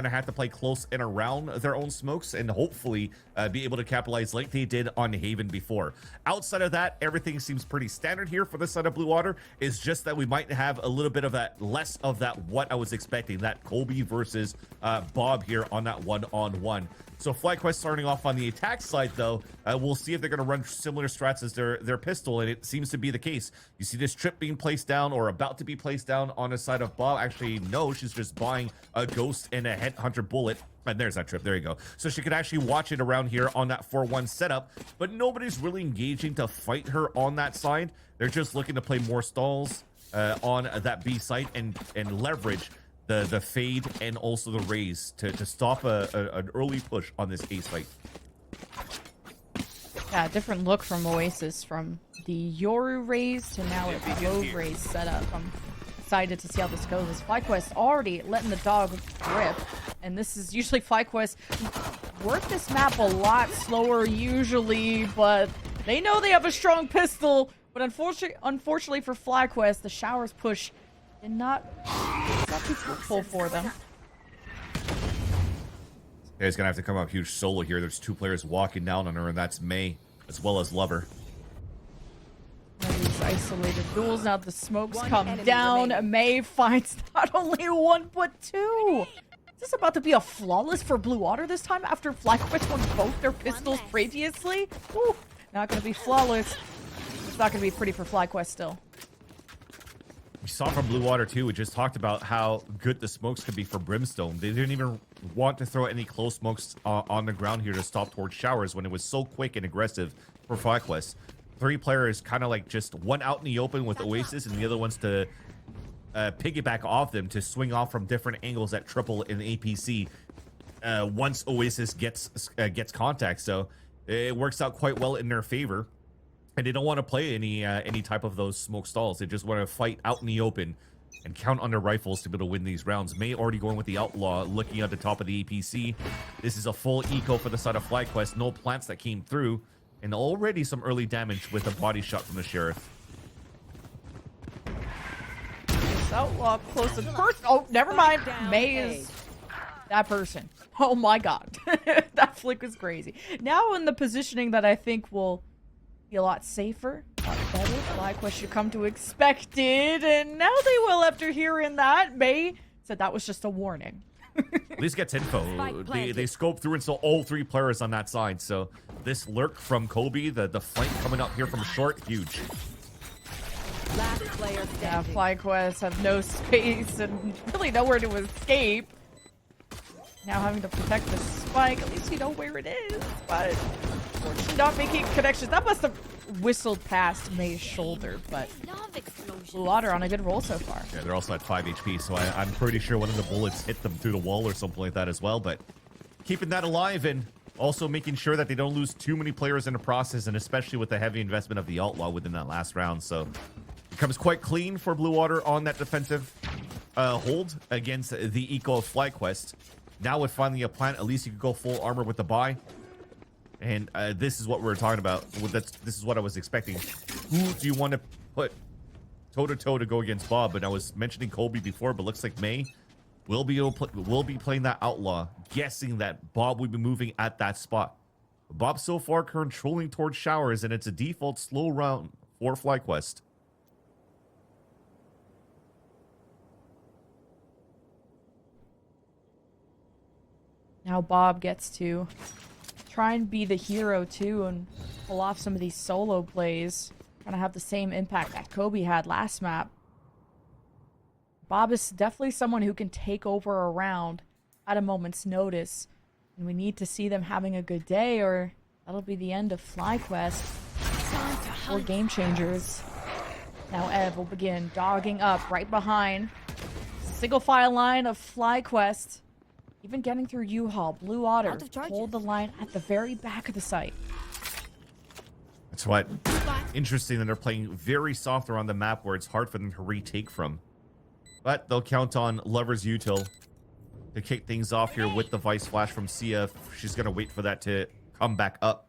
gonna have to play close and around their own smokes and hopefully be able to capitalize like they did on Haven before. Outside of that, everything seems pretty standard here for the side of Blue Water. It's just that we might have a little bit of that, less of that what I was expecting, that Kobe versus Bob here on that one-on-one. So FlyQuest starting off on the attack side, though, we'll see if they're going to run similar strats as their pistol, and it seems to be the case. You see this trip being placed down or about to be placed down on the side of Bob. Actually, no, she's just buying a ghost and a headhunter bullet. And there's that trip. There you go. So she could actually watch it around here on that 4-1 setup, but nobody's really engaging to fight her on that side. They're just looking to play more stalls on that B site and leverage the fade and also the raise to stop an early push on this A site. Yeah, different look from Oasis, from the Yoru raise to now a Clove raise setup. I'm excited to see how this goes. As FlyQuest already letting the dog rip, and this is usually FlyQuest work this map a lot slower usually, but they know they have a strong pistol. But unfortunately for FlyQuest, the showers push did not be fruitful for them. Yeah, he's gonna have to come up huge solo here. There's two players walking down on her, and that's May as well as Lover. These isolated duels. Now the smokes come down. May finds not only one but two. Is this about to be a flawless for Blue Water this time after FlyQuest won both their pistols previously? Ooh, not gonna be flawless. It's not gonna be pretty for FlyQuest still. We saw from Blue Water too. We just talked about how good the smokes could be for Brimstone. They didn't even want to throw any close smokes on the ground here to stop towards showers when it was so quick and aggressive for FlyQuest. Three players kind of like just one out in the open with Oasis and the other one's to piggyback off them to swing off from different angles at triple in APC once Oasis gets contact. So it works out quite well in their favor. And they don't want to play any type of those smoke stalls. They just want to fight out in the open and count on their rifles to be able to win these rounds. May already going with the Outlaw, looking at the top of the APC. This is a full eco for the side of FlyQuest. No plants that came through, and already some early damage with a body shot from the Sheriff. This Outlaw close to person. Oh, never mind. May is that person. Oh my god. That flick was crazy. Now in the positioning that I think will be a lot safer, a lot better. FlyQuest should come to expect it, and now they will after hearing that. May said that was just a warning. At least gets info. They scope through and saw all three players on that side. So this lurk from Kobe, the flank coming up here from short, huge. Last player standing. Yeah, FlyQuest have no space and really nowhere to escape. Now having to protect the spike. At least you know where it is, but unfortunately not making connections. That must have whistled past May's shoulder, but Blue Water on a good roll so far. Yeah, they're also at 5 HP, so I'm pretty sure one of the bullets hit them through the wall or something like that as well, but keeping that alive and also making sure that they don't lose too many players in the process, and especially with the heavy investment of the Outlaw within that last round. So it becomes quite clean for Blue Water on that defensive hold against the eco of FlyQuest. Now with finally a plant, at least you could go full armor with the buy. And this is what we're talking about. This is what I was expecting. Who do you want to put toe-to-toe to go against Bob? And I was mentioning Kobe before, but looks like May will be playing that Outlaw, guessing that Bob will be moving at that spot. Bob so far controlling towards showers, and it's a default slow round for FlyQuest. Now Bob gets to try and be the hero too and pull off some of these solo plays. Gonna have the same impact that Kobe had last map. Bob is definitely someone who can take over a round at a moment's notice. And we need to see them having a good day, or that'll be the end of FlyQuest. Or game changers. Now Ev will begin dogging up right behind. Single file line of FlyQuest. Even getting through U-Haul, Blue Water hold the line at the very back of the site. That's what interesting that they're playing very soft around the map where it's hard for them to retake from. But they'll count on Lover's util to kick things off here with the Vice Flash from Sia. She's going to wait for that to come back up.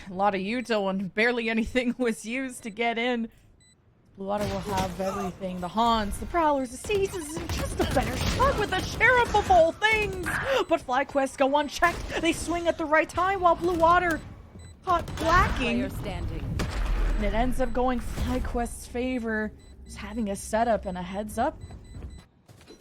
A lot of util and barely anything was used to get in. Blue Water will have everything. The Haunts, the Prowlers, the Seasons, and just a better shot with the Sheriff of all things. But FlyQuest go unchecked. They swing at the right time while Blue Water caught blacking. Player standing. And it ends up going FlyQuest's favor. Just having a setup and a heads up.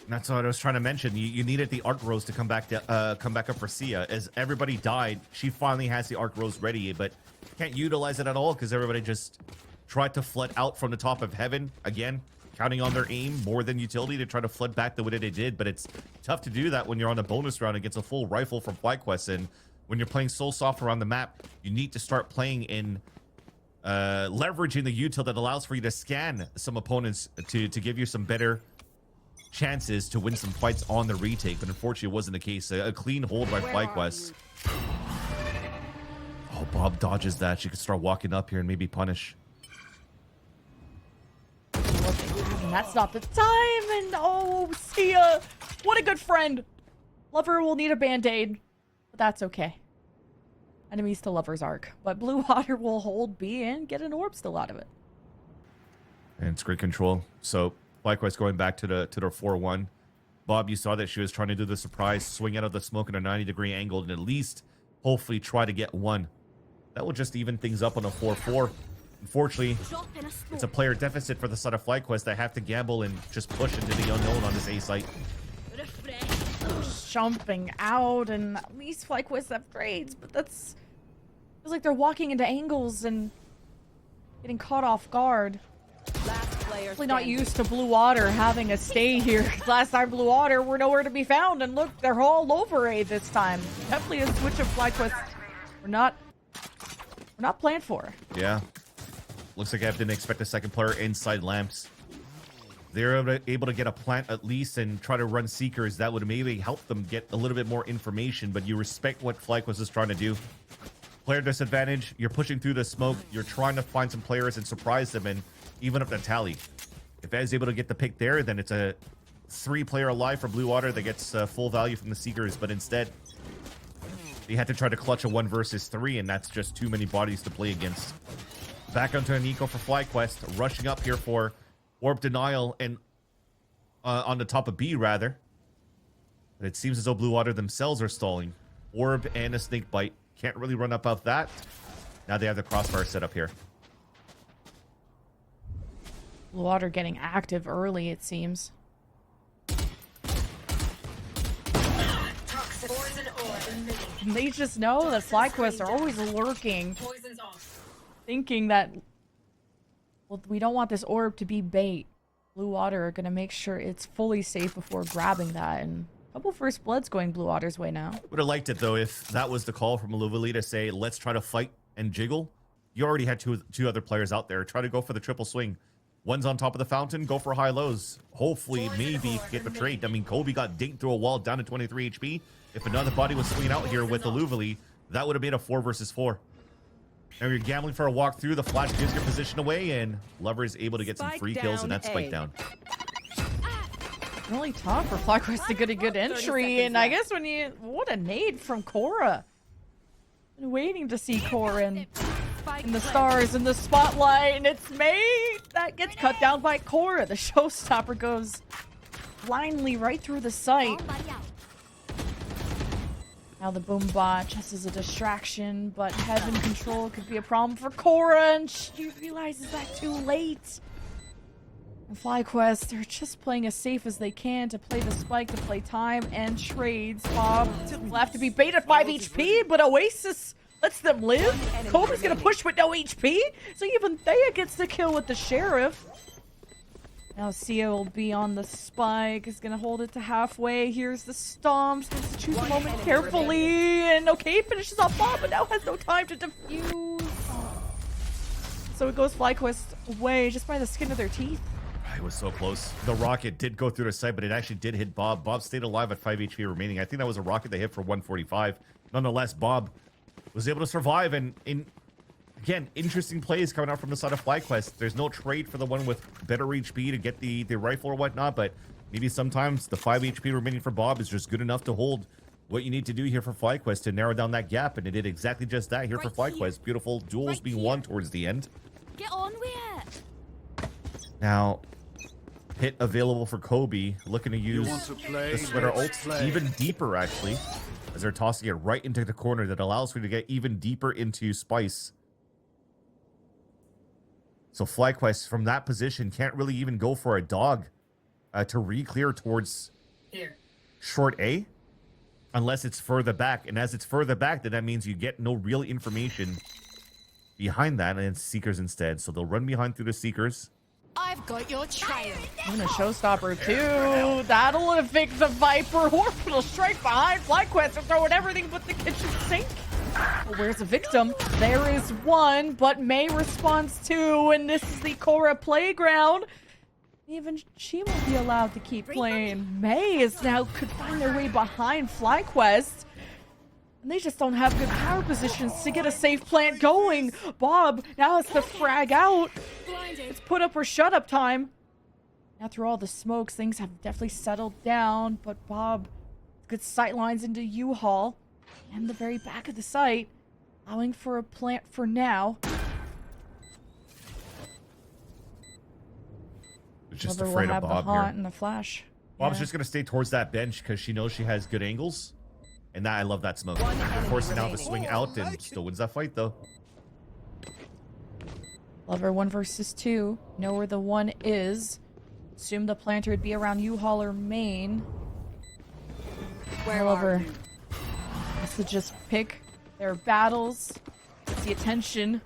That's what I was trying to mention. You needed the Arc Rose to come back up for Sia. As everybody died, she finally has the Arc Rose ready, but can't utilize it at all because everybody just tried to flood out from the top of heaven. Again, counting on their aim more than utility to try to flood back the way that they did, but it's tough to do that when you're on a bonus round against a full rifle from FlyQuest, and when you're playing so soft around the map, you need to start playing in leveraging the util that allows for you to scan some opponents to give you some better chances to win some fights on the retake, but unfortunately it wasn't the case. A clean hold by FlyQuest. Oh, Bob dodges that. She could start walking up here and maybe punish. And that's not the time. And oh, Sia, what a good friend. Lover will need a band-aid, but that's okay. Enemies to Lover's Arc. But Blue Water will hold B and get an orb still out of it. And it's great control. So FlyQuest going back to their 4-1. Bob, you saw that she was trying to do the surprise swing out of the smoke in a 90-degree angle and at least hopefully try to get one. That will just even things up on a 4-4. Unfortunately, it's a player deficit for the side of FlyQuest that have to gamble and just push into the unknown on this A site. Jumping out, and at least FlyQuest have trades, but that's feels like they're walking into angles and getting caught off guard. Last player Definitely not standing. used to Blue Water having a stay here. Last time Blue Water were nowhere to be found, and look, they're all over A this time. Definitely a switch of FlyQuest. We're not planned for. Yeah. Looks like I didn't expect a second player inside lamps. They're able to get a plant at least and try to run Seekers. That would maybe help them get a little bit more information, but you respect what FlyQuest is trying to do. Player disadvantage, you're pushing through the smoke, you're trying to find some players and surprise them and even up the tally. If Ed's able to get the pick there, then it's a 3-player alive for Blue Water that gets full value from the Seekers, but instead they had to try to clutch a 1 versus 3, and that's just too many bodies to play against. Back onto an eco for FlyQuest, rushing up here for Orb Denial and on the top of B, rather. But it seems as though Blue Water themselves are stalling. Orb and a Snake Bite. Can't really run up off that. Now they have the Crossfire set up here. Blue Water getting active early, it seems. And they just know that FlyQuest are always lurking, thinking that, well, we don't want this orb to be bait. Blue Water are going to make sure it's fully safe before grabbing that, and a couple first bloods going Blue Water's way now. Would have liked it, though, if that was the call from Aluvali to say, let's try to fight and jiggle. You already had two other players out there. Try to go for the triple swing. One's on top of the fountain, go for high lows. Hopefully, maybe get the trade. I mean, Kobe got dinked through a wall down to 23 HP. If another body was swinging out here with Aluvali, that would have made a 4 versus 4. Now you're gambling for a walk through. The flash gives your position away, and Lover is able to get some free kills, and that's spike down. Really tough for FlyQuest to get a good entry, and I guess when you... What a nade from Korra. Been waiting to see Korra in the stars, in the spotlight, and it's May that gets cut down by Korra. The showstopper goes blindly right through the sight. Now the boom bot just as a distraction, but heaven control could be a problem for Korra, and she realizes that too late. And FlyQuest, they're just playing as safe as they can to play the spike, to play time and trades. Bob will have to be bait at 5 HP, but Oasis lets them live. Kobe's gonna push with no HP, so even Thea gets the kill with the Sheriff. Now Sia will be on the spike, is gonna hold it to halfway. Here's the stomps, has to choose a moment carefully, and okay, finishes off Bob, but now has no time to defuse. So it goes FlyQuest away just by the skin of their teeth. It was so close. The rocket did go through the site, but it actually did hit Bob. Bob stayed alive at 5 HP remaining. I think that was a rocket they hit for 145. Nonetheless, Bob was able to survive, and again, interesting plays coming out from the side of FlyQuest. There's no trade for the one with better HP to get the rifle or whatnot, but maybe sometimes the 5 HP remaining for Bob is just good enough to hold what you need to do here for FlyQuest to narrow down that gap, and it did exactly just that here for FlyQuest. Beautiful duels being won towards the end. Get on with it. Now, hit available for Kobe, looking to use the sweater ult even deeper, actually, as they're tossing it right into the corner that allows me to get even deeper into Spice. So FlyQuest from that position can't really even go for a dog to re-clear towards short A unless it's further back. And as it's further back, then that means you get no real information behind that, and it's Seekers instead. So they'll run behind through the Seekers. I've got your trail. And a showstopper too. That'll evict the Viper. Orbital strike behind. FlyQuest are throwing everything but the kitchen sink. Well, where's the victim? There is one, but May responds too, and this is the Korra playground. Even she won't be allowed to keep playing. May is now could find their way behind FlyQuest. And they just don't have good power positions to get a safe plant going. Bob now has to frag out. It's put up or shut up time. Now through all the smokes, things have definitely settled down. But Bob, good sight lines into U-Haul and the very back of the site, allowing for a plant for now. Just Lover afraid will of have Bob the haunt here. and the flash. Bob's Yeah. just gonna stay towards that bench because she knows she has good angles. And that I love that smoke. Forcing out the swing out and still wins that fight though. Lover 1 versus 2. Know where the 1 is. Assume the planter would be around U-Haul or main. Where Lover are you? has to just pick their battles. Gets the attention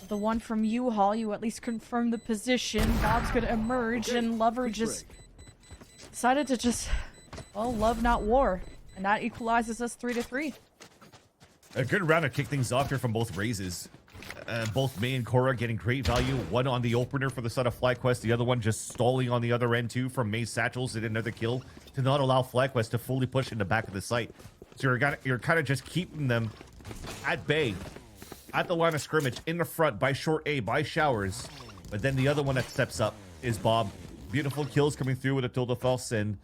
of the 1 from U-Haul. You at least confirm the position. Bob's gonna emerge, and Lover just decided to just, well, love not war. And that equalizes us 3-3. A good round to kick things off here from both raises. Both May and Korra getting great value. One on the opener for the side of FlyQuest. The other one just stalling on the other end too from May's satchels. Did another kill to not allow FlyQuest to fully push in the back of the site. So you're kind of just keeping them at bay, at the line of scrimmage, in the front by short A, by showers. But then the other one that steps up is Bob. Beautiful kills coming through with a tilde false, and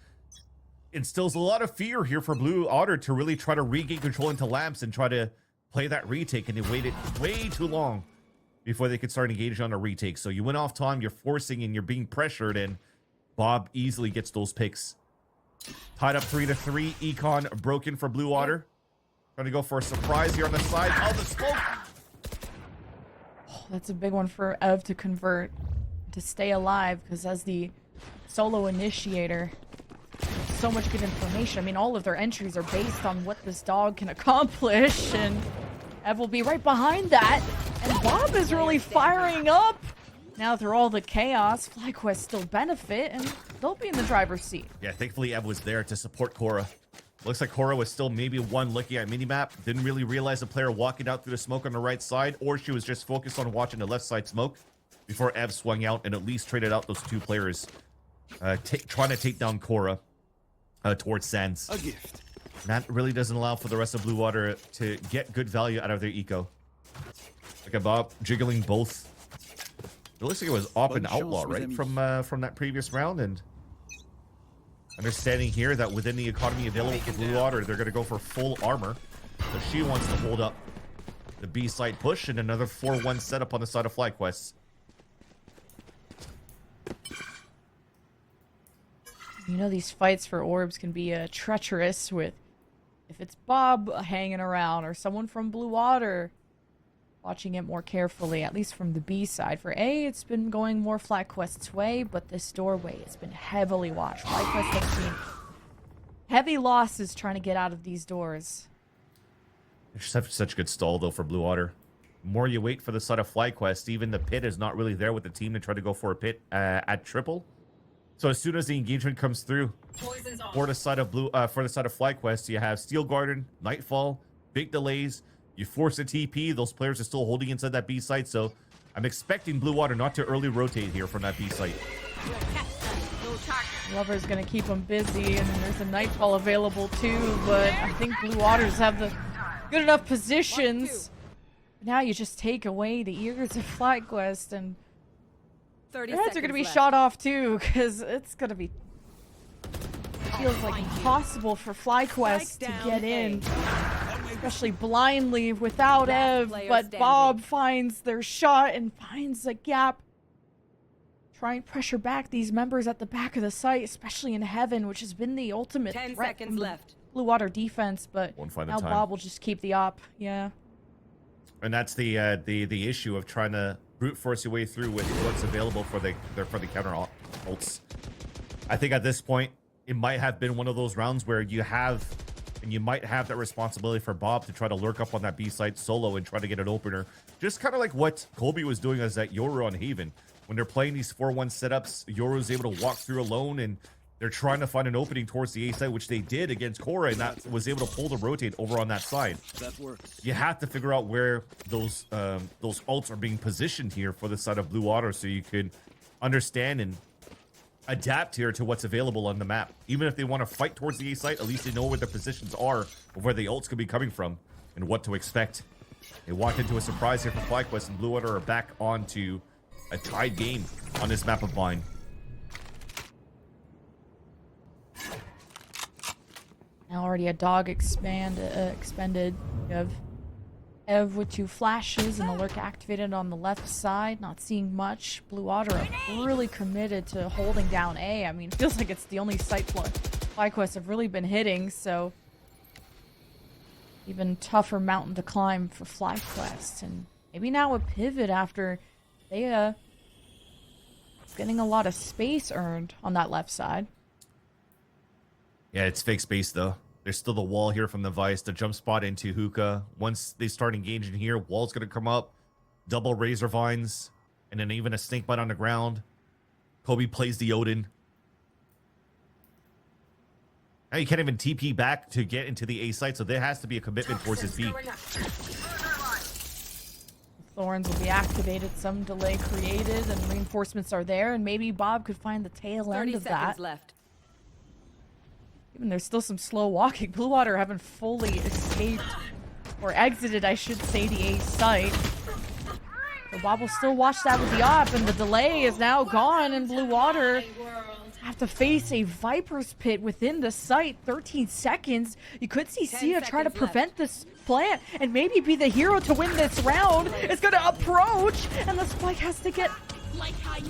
instills a lot of fear here for Blue Otter to really try to regain control into Lamps and try to play that retake, and they waited way too long before they could start engaging on a retake. So you went off time, you're forcing, and you're being pressured, and Bob easily gets those picks. Tied up 3-3. Econ broken for Blue Otter. Trying to go for a surprise here on the side. Oh, the smoke! Oh, that's a big one for Ev to convert, to stay alive, because as the solo initiator, so much good information. I mean, all of their entries are based on what this dog can accomplish, and Ev will be right behind that. And Bob is really firing up. Now through all the chaos, FlyQuest still benefit, and they'll be in the driver's seat. Yeah, thankfully Ev was there to support Korra. Looks like Korra was still maybe one looking at minimap. Didn't really realize the player walking out through the smoke on the right side, or she was just focused on watching the left side smoke before Ev swung out and at least traded out those 2 players, trying to take down Korra. Towards Sands. A gift. That really doesn't allow for the rest of Blue Water to get good value out of their eco. Look at Bob jiggling both. It looks like it was Op and Outlaw, right? From that previous round, and understanding here that within the economy available for Blue Water, they're going to go for full armor. So she wants to hold up the B side push, and another 4-1 setup on the side of FlyQuest. You know, these fights for orbs can be treacherous with, if it's Bob hanging around or someone from Blue Water watching it more carefully, at least from the B side. For A, it's been going more FlyQuest's way, but this doorway has been heavily watched. FlyQuest has seen heavy losses trying to get out of these doors. They just have such good stall, though, for Blue Water. The more you wait for the side of FlyQuest, even the pit is not really there with the team to try to go for a pit at triple. So as soon as the engagement comes through for the side of FlyQuest, you have Steel Garden, Nightfall, big delays. You force a TP. Those players are still holding inside that B site. So I'm expecting Blue Water not to early rotate here from that B site. Lover's gonna keep them busy, and there's a Nightfall available too. But I think Blue Waters have the good enough positions. Now you just take away the ears of FlyQuest, and 30 their heads are going to be seconds shot off too, because it's going to be, feels like impossible for FlyQuest to get in, especially blindly without Last Ev. player But standing. Bob finds their shot and finds a gap, try and pressure back these members at the back of the site, especially in Heaven, which has been the ultimate 10 threat seconds from the left. Blue Water defense. But Won't find the now time. Bob will just keep the op. Yeah. And that's the issue of trying to brute force your way through with what's available for the counter ults. I think at this point it might have been one of those rounds where you might have that responsibility for Bob to try to lurk up on that B site solo and try to get an opener, just kind of like what Kobe was doing as that Yoru on Haven. When they're playing these 4-1 setups, Yoru's able to walk through alone, and they're trying to find an opening towards the A side, which they did against Korra, and that was able to pull the rotate over on that side. That works. You have to figure out where those ults are being positioned here for the side of Blue Water, so you can understand and adapt here to what's available on the map. Even if they want to fight towards the A site, at least they know where the positions are of where the ults could be coming from and what to expect. They walked into a surprise here for FlyQuest, and Blue Water are back onto a tied game on this map of Vine. Now already a dog expended. You have Ev with 2 flashes and a lurk activated on the left side. Not seeing much. Blue Water are really committed to holding down A. I mean, it feels like it's the only site FlyQuest have really been hitting, so even tougher mountain to climb for FlyQuest. And maybe now a pivot after they getting a lot of space earned on that left side. Yeah, it's fake space though. There's still the wall here from the Vice, the jump spot into Hookah. Once they start engaging here, wall's gonna come up, double Razor Vines, and then even a snake bite on the ground. Kobe plays the Odin. Now you can't even TP back to get into the A site, so there has to be a commitment towards his B. Thorns will be activated, some delay created, and reinforcements are there, and maybe Bob could find the tail end 30 of seconds that. left. Even there's still some slow walking. Blue Water haven't fully escaped, or exited, I should say, the A site. So Bob will still watch that with the op, and the delay is now gone, and Blue Water have to face a Viper's Pit within the site. 13 seconds. You could see 10 Sia try to seconds prevent this plant and maybe be the hero to win this round. It's going to approach, and the spike has to get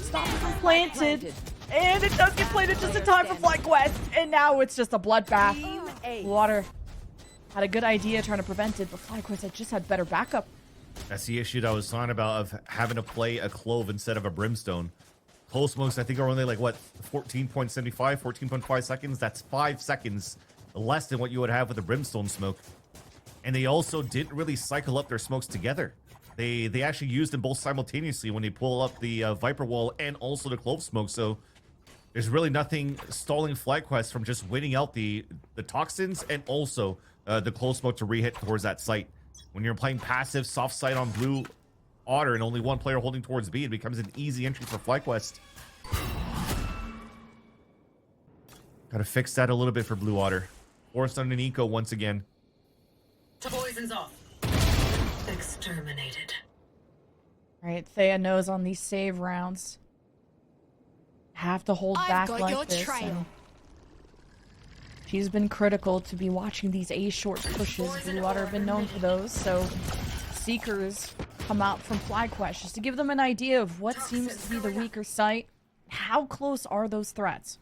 stopped from planted. And it does get planted just in time for FlyQuest. And now it's just a bloodbath. Team Ace. Water had a good idea trying to prevent it, but FlyQuest had just had better backup. That's the issue that I was talking about of having to play a Clove instead of a Brimstone. Close smokes, I think, are only like, what, 14.75, 14.5 seconds? That's 5 seconds less than what you would have with a Brimstone smoke. And they also didn't really cycle up their smokes together. They actually used them both simultaneously when they pull up the Viper Wall and also the Clove smoke. So there's really nothing stalling FlyQuest from just winning out the Toxins and also the Clove smoke to re-hit towards that site. When you're playing passive soft side on Blue Otter and only one player holding towards B, it becomes an easy entry for FlyQuest. Gotta fix that a little bit for Blue Otter. Forced on an eco once again. Poison's off. Exterminated. Right, Thea knows on these save rounds, have to hold I've back got like your this. trail. And she's been critical to be watching these A short pushes. Blue Water have been known for those, so Seekers come out from FlyQuest just to give them an idea of what seems to be the weaker site. How close are those threats?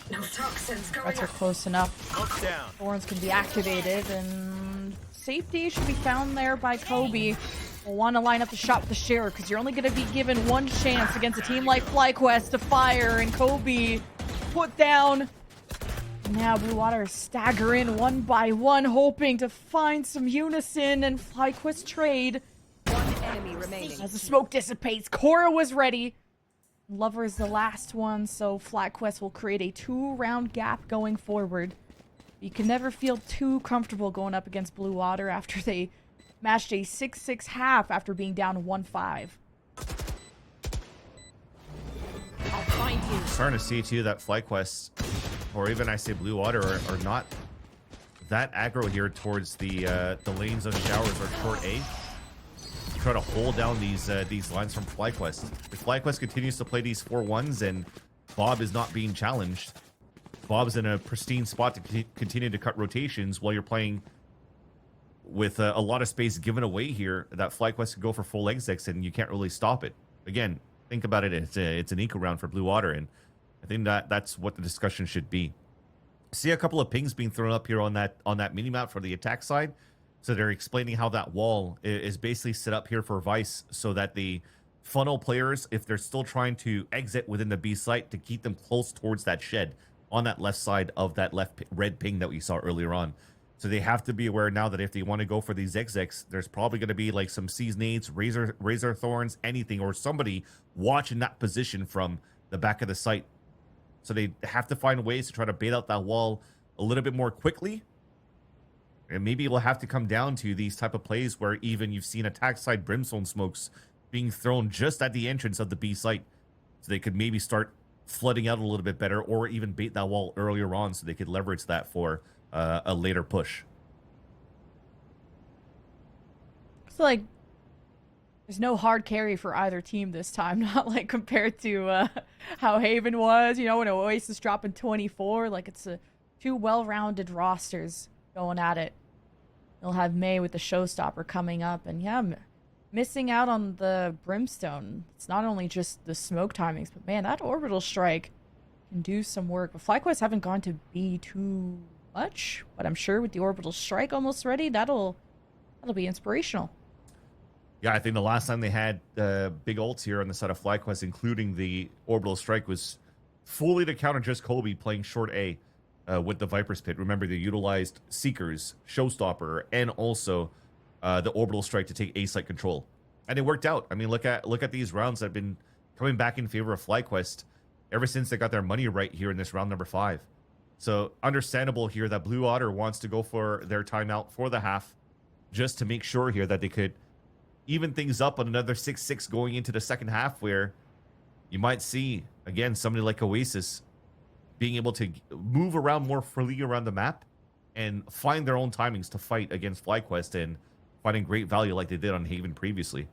No toxins going Threats are up. close enough. Down. Thorns can be activated, and safety should be found there by Kobe. We'll want to line up the shot with the Sheriff, because you're only going to be given one chance against a team like FlyQuest to fire, and Kobe put down. Now Blue Water stagger in one by one, hoping to find some unison and FlyQuest trade. One enemy remaining. As the smoke dissipates, Korra was ready. Lover is the last one, so FlyQuest will create a 2-round gap going forward. You can never feel too comfortable going up against Blue Water after they matched a 6-6 half after being down 1-5. I'll find you. Starting to see too that FlyQuest, or even I say Blue Water, are not that aggro here towards the lanes of showers or short A. Try to hold down these lines from FlyQuest. If FlyQuest continues to play these 4-1s and Bob is not being challenged, Bob's in a pristine spot to continue to cut rotations while you're playing with a lot of space given away here, that FlyQuest could go for full exits and you can't really stop it. Again, think about it. It's an eco round for Blue Water, and I think that's what the discussion should be. See a couple of pings being thrown up here on that mini map for the attack side. So they're explaining how that wall is basically set up here for Vice, so that the funnel players, if they're still trying to exit within the B site, to keep them close towards that shed on that left side of that red ping that we saw earlier on. So they have to be aware now that if they want to go for these exits, there's probably going to be like some Seas nades, razor thorns, anything, or somebody watching that position from the back of the site. So they have to find ways to try to bait out that wall a little bit more quickly. And maybe it will have to come down to these type of plays where even you've seen attack side brimstone smokes being thrown just at the entrance of the B site. So they could maybe start flooding out a little bit better, or even bait that wall earlier on so they could leverage that for a later push. So, like, there's no hard carry for either team this time, not like compared to how Haven was, you know, when Oasis dropping 24. Like, it's two well-rounded rosters going at it. They'll have May with the showstopper coming up, and yeah, missing out on the Brimstone. It's not only just the smoke timings, but man, that orbital strike can do some work. But FlyQuest haven't gone to B too much, but I'm sure with the orbital strike almost ready, that'll be inspirational. Yeah, I think the last time they had big ults here on the side of FlyQuest, including the orbital strike, was fully to counter just Kobe playing short A with the Viper's Pit. Remember, they utilized Seekers, Showstopper, and also the orbital strike to take A site control, and it worked out. I mean, look at these rounds that have been coming back in favor of FlyQuest ever since they got their money right here in this round number 5. So understandable here that Blue Otter wants to go for their timeout for the half, just to make sure here that they could even things up on another 6-6 going into the second half, where you might see again somebody like Oasis being able to move around more freely around the map and find their own timings to fight against FlyQuest and finding great value like they did on Haven previously.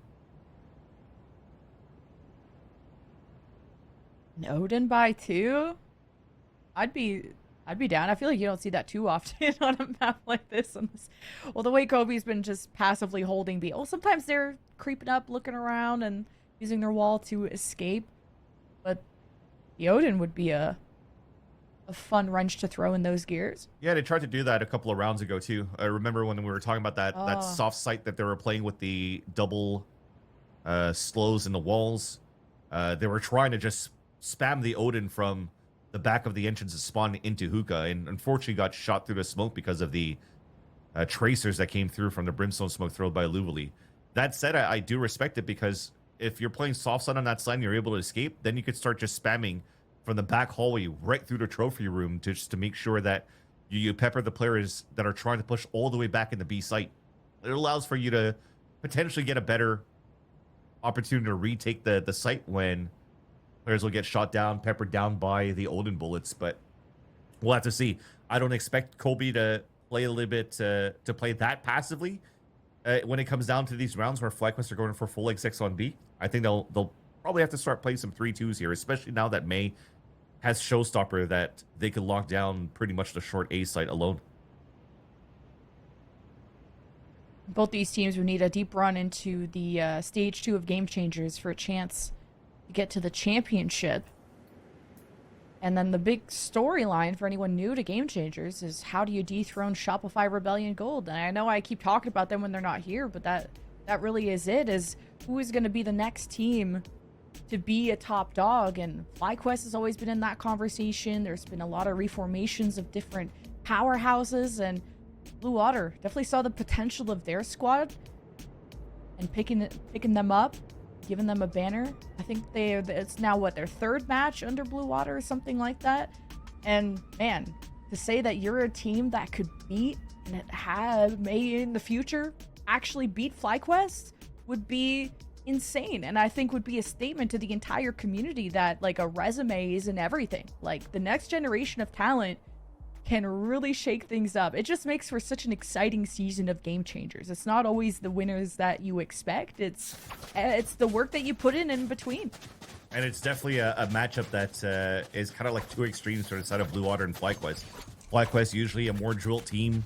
Odin by 2? I'd be down. I feel like you don't see that too often on a map like this. Well, the way Kobe's been just passively holding B. Oh, sometimes they're creeping up, looking around, and using their wall to escape. But the Odin would be a fun wrench to throw in those gears. Yeah, they tried to do that a couple of rounds ago too. I remember when we were talking about that soft site that they were playing with the double slows in the walls. They were trying to just spam the Odin from the back of the entrance and spawn into hookah, and unfortunately got shot through the smoke because of the tracers that came through from the brimstone smoke thrown by Luvali. That said, I do respect it, because if you're playing soft side on that side and you're able to escape, then you could start just spamming from the back hallway right through the trophy room just to make sure that you pepper the players that are trying to push all the way back in the B site. It allows for you to potentially get a better opportunity to retake the site when players will get shot down, peppered down by the Odin bullets. But we'll have to see. I don't expect Kobe to play a little bit to play that passively when it comes down to these rounds where FlyQuest are going for full execs on B. I think they'll probably have to start playing some 3-2s here, especially now that May has Showstopper that they could lock down pretty much the short A site alone. Both these teams would need a deep run into the stage 2 of Game Changers for a chance to get to the championship. And then the big storyline for anyone new to Game Changers is, how do you dethrone Shopify Rebellion Gold? And I know I keep talking about them when they're not here, but that really is it, is who is going to be the next team to be a top dog. And FlyQuest has always been in that conversation. There's been a lot of reformations of different powerhouses, and Blue Water definitely saw the potential of their squad and picking them up, giving them a banner. I think it's now what, their 3rd match under Blue Water or something like that. And man, to say that you're a team that could beat and may in the future actually beat FlyQuest would be insane, and I think would be a statement to the entire community that, like, a resume isn't everything. Like, the next generation of talent can really shake things up. It just makes for such an exciting season of Game Changers. It's not always the winners that you expect. It's the work that you put in between. And it's definitely a matchup that is kind of like two extremes for the side of Blue Water and FlyQuest. FlyQuest usually a more drill team,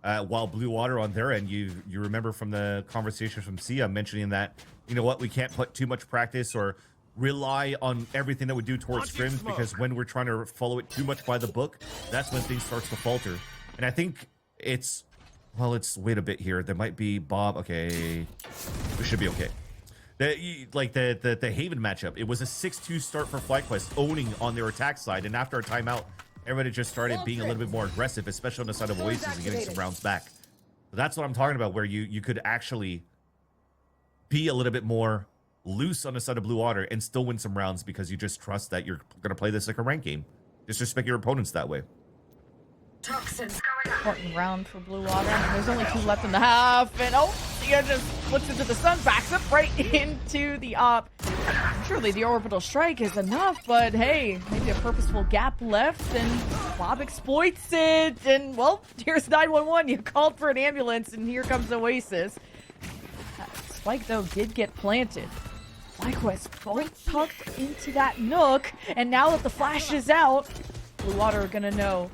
while Blue Water on their end, you remember from the conversation from Sia mentioning that, you know what, we can't put too much practice or rely on everything that we do towards scrims, because when we're trying to follow it too much by the book, that's when things starts to falter. And I think it's, well, let's wait a bit here. There might be Bob. Okay, we should be okay. The Haven matchup, it was a 6-2 start for FlyQuest, owning on their attack side, and after a timeout, everybody just started being a little bit more aggressive, especially on the side of Oasis, and getting some rounds back. So that's what I'm talking about, where you could actually be a little bit more loose on the side of Blue Water and still win some rounds, because you just trust that you're going to play this like a ranked game. Disrespect your opponents that way. Toxins going up. Important round for Blue Water. There's only 2 left in the half, and oh, Sia just looks into the sun, backs up right into the op. Surely the orbital strike is enough, but hey, maybe a purposeful gap left, and Bob exploits it, and well, here's 911. You called for an ambulance, and here comes Oasis. Spike, though, did get planted. FlyQuest both tucked into that nook, and now that the flash is out, Blue Water are gonna know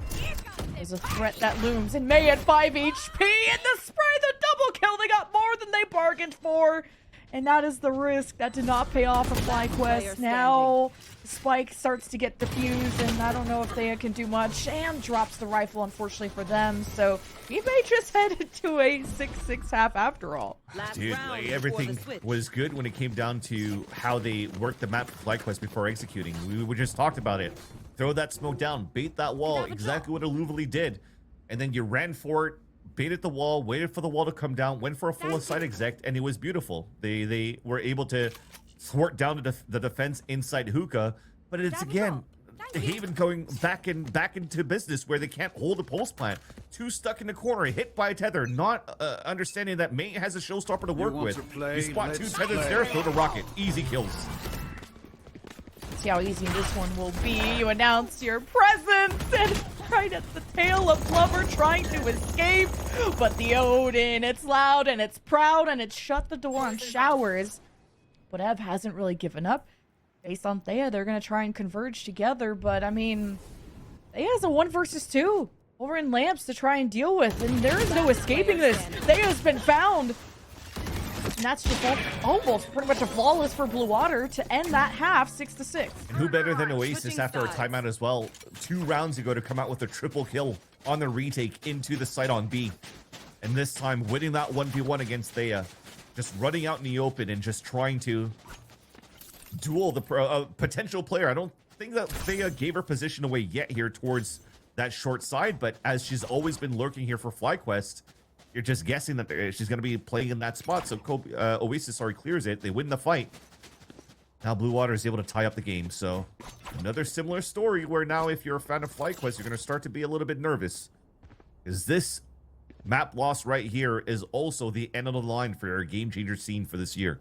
there's a threat that looms, and May at 5 HP, and the spray, the double kill, they got more than they bargained for, and that is the risk that did not pay off for FlyQuest. Now Spike starts to get diffused, and I don't know if they can do much, and drops the rifle, unfortunately for them, so we may just head into a 6-6 half after all. Dude, like, everything was good when it came down to how they worked the map for FlyQuest before executing. We just talked about it. Throw that smoke down, bait that wall, exactly what Aluvali did. And then you ran for it, baited the wall, waited for the wall to come down, went for a full side exec, and it was beautiful. They were able to thwart down the defense inside Hookah, but it's again Haven going back into business where they can't hold a pulse plant. 2 stuck in the corner, hit by a tether, not understanding that Mate has a showstopper to work with. You spot 2 tethers there, throw the rocket, easy kills. See how easy this one will be. You announce your presence, and right at the tail of Glover trying to escape, but the Odin, it's loud and it's proud and it's shut the door on showers. But Ev hasn't really given up. Based on Thea, they're going to try and converge together, but I mean, Thea has a 1 versus 2 over in Lamps to try and deal with, and there is no escaping this. Thea's been found. And that's just almost pretty much a flawless for Blue Water to end that half 6-6. And who better than Oasis after a timeout as well? 2 rounds ago to come out with a triple kill on the retake into the site on B. And this time winning that 1v1 against Thea. Just running out in the open and just trying to duel the potential player. I don't think that Thea gave her position away yet here towards that short side, but as she's always been lurking here for FlyQuest, you're just guessing that she's going to be playing in that spot. So Oasis clears it. They win the fight. Now Blue Water is able to tie up the game. So another similar story where now if you're a fan of FlyQuest, you're going to start to be a little bit nervous. Is this map loss right here is also the end of the line for your game changer scene for this year?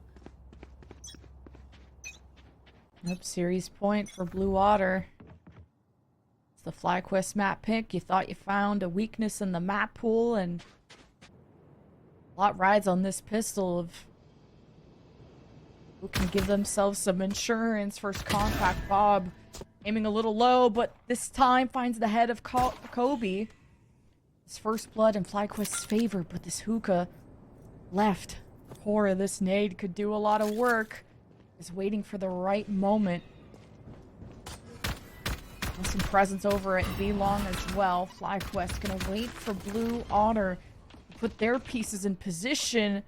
Nope, series point for Blue Water. It's the FlyQuest map pick. You thought you found a weakness in the map pool, and a lot rides on this pistol of who can give themselves some insurance. First contact, Bob aiming a little low, but this time finds the head of Kobe. His first blood in FlyQuest's favor, but this Hookah left. Core of this nade could do a lot of work. Is waiting for the right moment. And some presence over at B-Long as well. FlyQuest gonna wait for Blue Otter to put their pieces in position.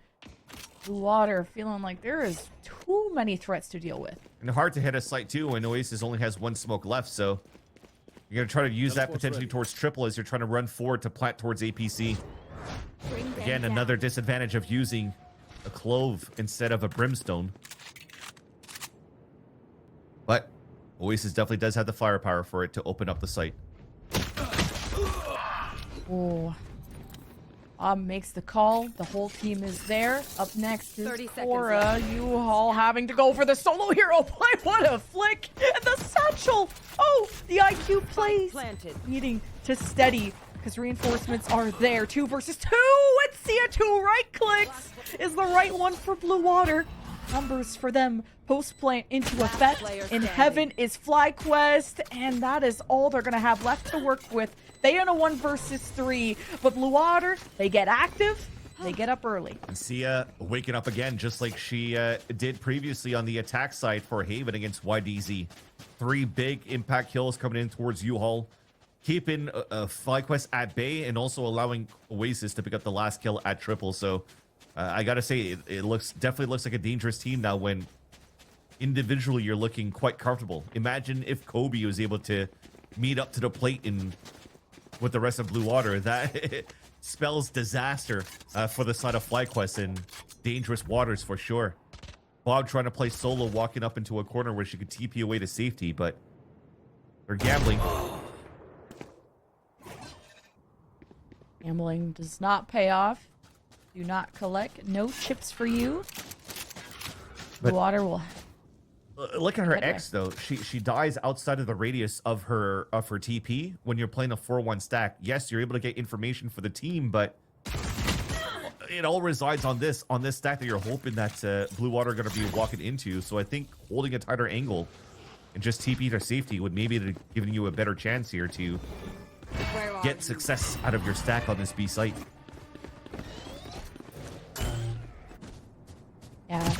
Blue Water feeling like there is too many threats to deal with. And hard to hit a site too when Oasis only has 1 smoke left, so you're gonna try to use that potentially towards triple as you're trying to run forward to plant towards APC. Again, another disadvantage of using a clove instead of a brimstone. But Oasis definitely does have the firepower for it to open up the site. Oh. Bob makes the call. The whole team is there. Up next is Cora. You all having to go for the solo hero play. What a flick. And the satchel. Oh, the IQ plays. Needing to steady because reinforcements are there. 2 versus 2. And Sia 2 right clicks is the right one for Blue Water. numbers for them. Post plant into effect. player In standing. heaven is FlyQuest, and that is all they're gonna have left to work with. They in a 1 versus 3, but Blue Water, they get active. They get up early. And Sia waking up again, just like she did previously on the attack side for Haven against YDZ. 3 big impact kills coming in towards U-Haul, keeping FlyQuest at bay and also allowing Oasis to pick up the last kill at triple. So I gotta say, it definitely looks like a dangerous team now when individually you're looking quite comfortable. Imagine if Kobe was able to meet up to the plate with the rest of Blue Water. That spells disaster for the side of FlyQuest and dangerous waters for sure. Bob trying to play solo, walking up into a corner where she could TP away to safety, but they're gambling. Gambling does not pay off. Do not collect. No chips for you. Blue But- Water will... Look at her Head away. X though. She dies outside of the radius of her TP when you're playing a 4-1 stack. Yes, you're able to get information for the team, but it all resides on this stack that you're hoping that Blue Water are going to be walking into. So I think holding a tighter angle and just TP to safety would maybe be giving you a better chance here to Where are get you? success out of your stack on this B site. Yeah.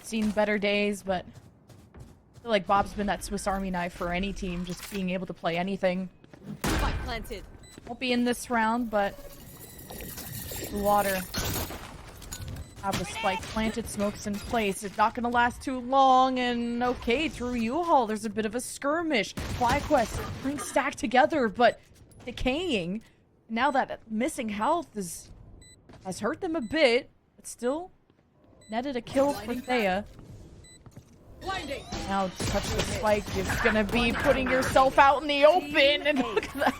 Seen better days, but I feel like Bob's been that Swiss Army knife for any team, just being able to play anything. Spike planted. Won't be in this round, but Blue Water have the spike planted, smokes in place. It's not gonna last too long, and okay, through U-Haul, there's a bit of a skirmish. FlyQuest bring stack together, but decaying. Now that missing health has hurt them a bit, but still netted a kill for Thea. Blinding. Now to touch the spike is gonna be putting yourself out in the open, and look at that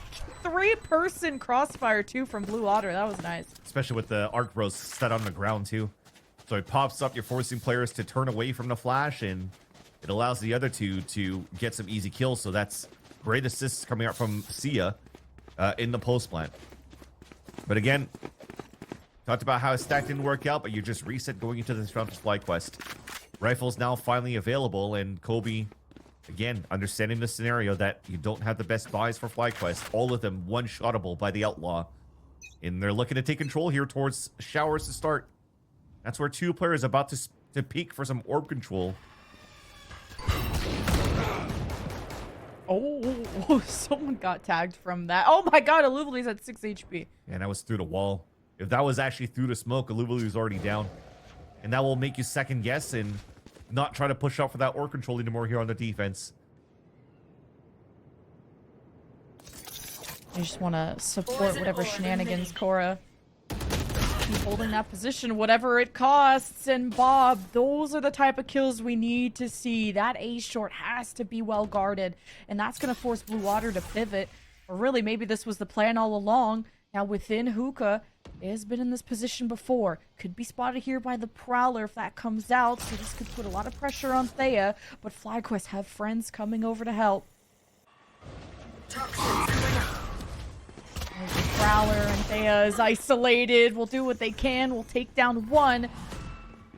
3-person crossfire too from Blue Water. That was nice. Especially with the arc bros set on the ground too. So it pops up, you're forcing players to turn away from the flash, and it allows the other two to get some easy kills. So that's great assists coming out from Sia in the post plant. But again, talked about how his stack didn't work out, but you just reset going into this round for FlyQuest. Rifles now finally available, and Kobe, again, understanding the scenario that you don't have the best buys for FlyQuest. All of them one-shottable by the Outlaw. And they're looking to take control here towards Showers to start. That's where 2 players about to peek for some orb control. Oh, someone got tagged from that. Oh my god, Alubili's at 6 HP. And that was through the wall. If that was actually through the smoke, Aluvali was already down. And that will make you second guess and not try to push up for that orb control anymore here on the defense. I just want to support whatever shenanigans Cora. Keep holding that position, whatever it costs. And Bob, those are the type of kills we need to see. That A short has to be well guarded, and that's going to force Blue Water to pivot. Or really, maybe this was the plan all along. Now within Hookah, it has been in this position before. Could be spotted here by the Prowler if that comes out. So this could put a lot of pressure on Thea. But FlyQuest have friends coming over to help. There's the Prowler, and Thea is isolated. We'll do what they can. We'll take down one.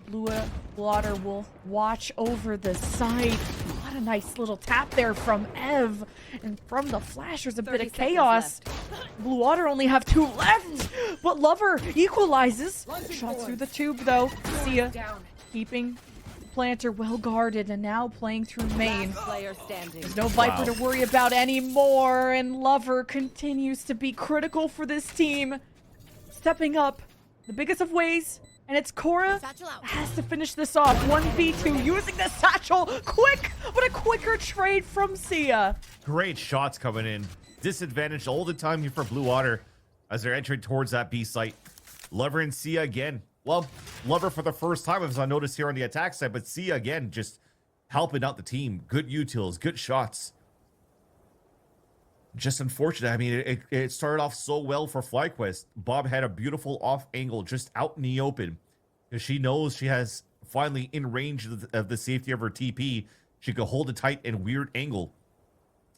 Blue Water will watch over the site. What a nice little tap there from Ev. And from the flash, there's a bit 30 of seconds chaos. Blue Water only have 2 left. But Lover equalizes. Shot through the tube, though. Sia keeping Planter well guarded, and now playing through main. Player standing. There's no Viper to worry about anymore, and Lover continues to be critical for this team. Stepping up the biggest of ways, and it's Cora Satchel out. has to finish this off. 1v2 using the satchel. Quick, but a quicker trade from Sia. Great shots coming in. Disadvantage all the time here for Blue Water as they're entering towards that B site. Lover and Sia again. Well, Lover for the first time, as I noticed here on the attack side, but Sia again just helping out the team. Good utils, good shots. Just unfortunate. I mean, it started off so well for FlyQuest. Bob had a beautiful off angle just out in the open, because she knows she has finally in range of the safety of her TP. She could hold it tight and weird angle.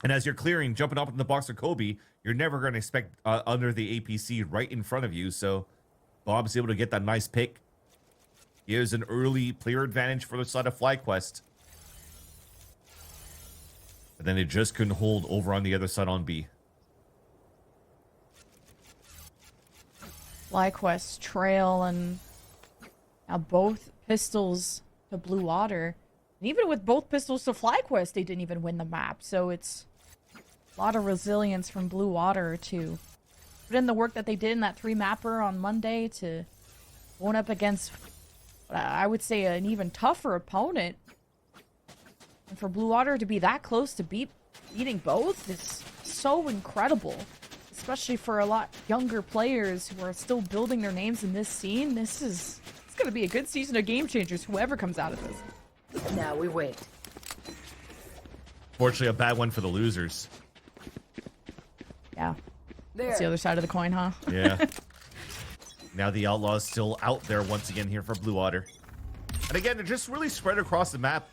And as you're clearing, jumping up in the box of Kobe, you're never going to expect under the APC right in front of you. So Bob's able to get that nice pick. gives an early player advantage for the side of FlyQuest. But then it just couldn't hold over on the other side on B. FlyQuest trail, and now both pistols to Blue Water. And even with both pistols to FlyQuest, they didn't even win the map. So it's a lot of resilience from Blue Water to put in the work that they did in that 3-mapper on Monday to going up against, I would say, an even tougher opponent. And for Blue Water to be that close to beating both is so incredible. Especially for a lot younger players who are still building their names in this scene. It's going to be a good season of Game Changers, whoever comes out of this. Now we wait. Fortunately, a bad one for the losers. Yeah. There. That's the other side of the coin, huh? Yeah. Now the Outlaws still out there once again here for Blue Water. And again, they're just really spread across the map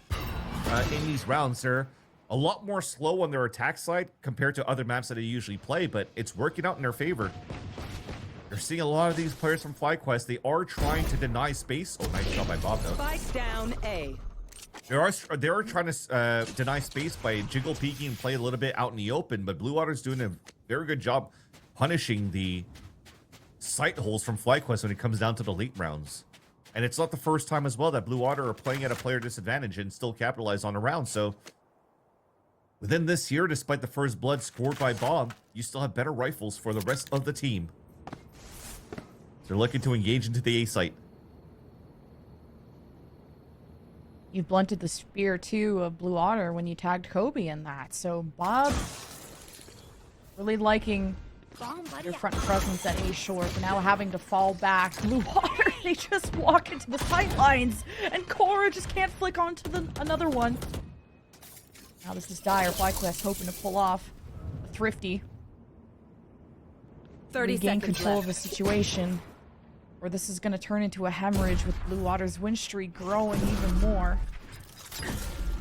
in these rounds. They're a lot more slow on their attack side compared to other maps that they usually play, but it's working out in their favor. You're seeing a lot of these players from FlyQuest. They are trying to deny space. Oh, nice shot by Bob, though. Spike down A. They are trying to deny space by jiggle peeking and play a little bit out in the open, but Blue Water's doing a very good job punishing the sight holes from FlyQuest when it comes down to the late rounds. And it's not the first time as well that Blue Water are playing at a player disadvantage and still capitalize on a round. So within this year, despite the first blood scored by Bob, you still have better rifles for the rest of the team. They're looking to engage into the A site. You've blunted the spear, too, of Blue Water when you tagged Kobe in that. So, Bob, really liking your front presence at A short, but now having to fall back. Blue Water, they just walk into the sight lines, and Cora just can't flick onto another one. Now this is dire. FlyQuest hoping to pull off a thrifty. 30 regain seconds control left. of the situation, or this is going to turn into a hemorrhage with Blue Water's win streak growing even more.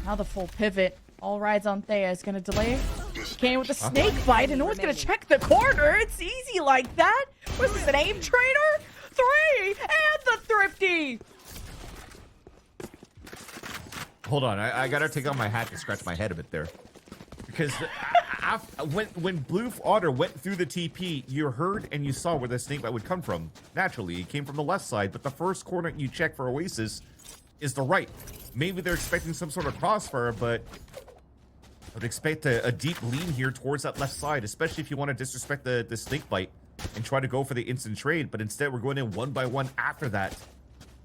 Now the full pivot. All rides on Thea is going to delay. She came with a snake bite, and no one's going to check the corner. It's easy like that. Was this an aim trainer? 3! And the thrifty! Hold on, I gotta take off my hat to scratch my head a bit there. Because when Blue Water went through the TP, you heard and you saw where the snakebite would come from. Naturally, it came from the left side, but the first corner you check for Oasis is the right. Maybe they're expecting some sort of crossfire, but I would expect a deep lean here towards that left side, especially if you want to disrespect the snakebite and try to go for the instant trade. But instead, we're going in one by one after that.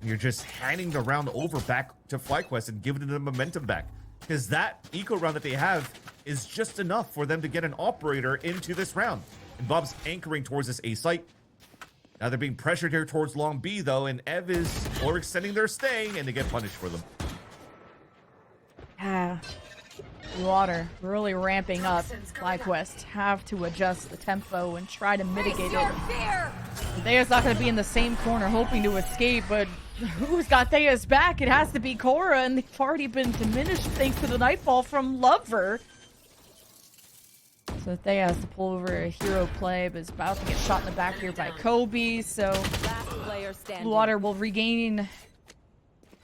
And you're just handing the round over back to FlyQuest and giving them the momentum back. Because that eco round that they have is just enough for them to get an operator into this round. And Bob's anchoring towards this A site. Now they're being pressured here towards long B, though, and Ev is overextending their stay, and they get punished for them. Yeah. Blue Water really ramping up. FlyQuest have to adjust the tempo and try to mitigate it. Thea's not going to be in the same corner hoping to escape, but who's got Thea's back? It has to be Cora, and they've already been diminished thanks to the Nightfall from Lover. So Thea has to pull over a hero play, but is about to get shot in the back here by Kobe, so Last player standing. Blue Water will regain